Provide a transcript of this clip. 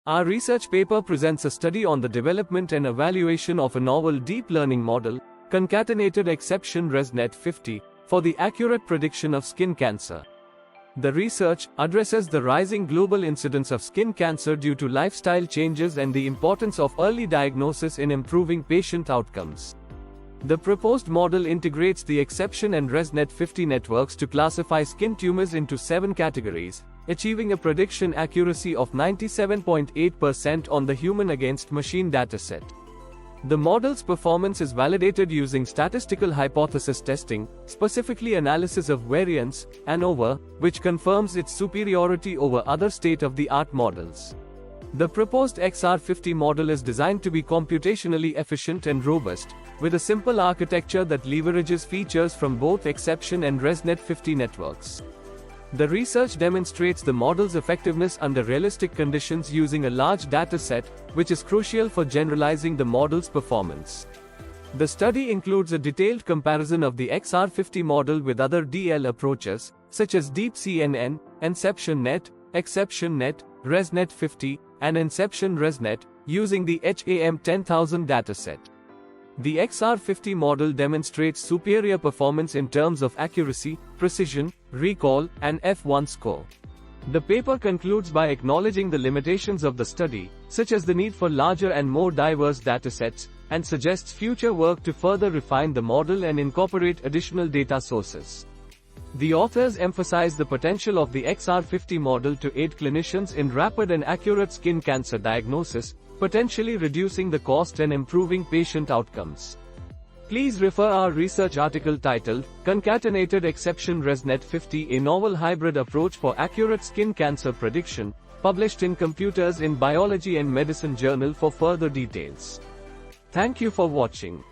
Our research paper presents a study on the development and evaluation of a novel deep learning model, concatenated exception ResNet 50, for the accurate prediction of skin cancer. The research addresses the rising global incidence of skin cancer due to lifestyle changes and the importance of early diagnosis in improving patient outcomes. The proposed model integrates the exception and ResNet 50 networks to classify skin tumors into 7 categories, achieving a prediction accuracy of 97.8% on the human against machine dataset. The model's performance is validated using statistical hypothesis testing, specifically analysis of variance, ANOVA, which confirms its superiority over other state-of-the-art models. The proposed XR50 model is designed to be computationally efficient and robust, with a simple architecture that leverages features from both exception and ResNet 50 networks. The research demonstrates the model's effectiveness under realistic conditions using a large dataset, which is crucial for generalizing the model's performance. The study includes a detailed comparison of the XR50 model with other DL approaches, such as DeepCNN, EnceptionNet, ExceptionNet, ResNet 50, and Inception ResNet, using the HAM 10000 dataset. The XR50 model demonstrates superior performance in terms of accuracy, precision, recall, and F1 score. The paper concludes by acknowledging the limitations of the study, such as the need for larger and more diverse datasets, and suggests future work to further refine the model and incorporate additional data sources. The authors emphasize the potential of the XR50 model to aid clinicians in rapid and accurate skin cancer diagnosis, potentially reducing the cost and improving patient outcomes. Please refer our research article titled, Concatenated Exception ResNet 50, a novel hybrid approach for accurate skin cancer prediction, published in Computers in Biology and Medicine Journal for further details. Thank you for watching.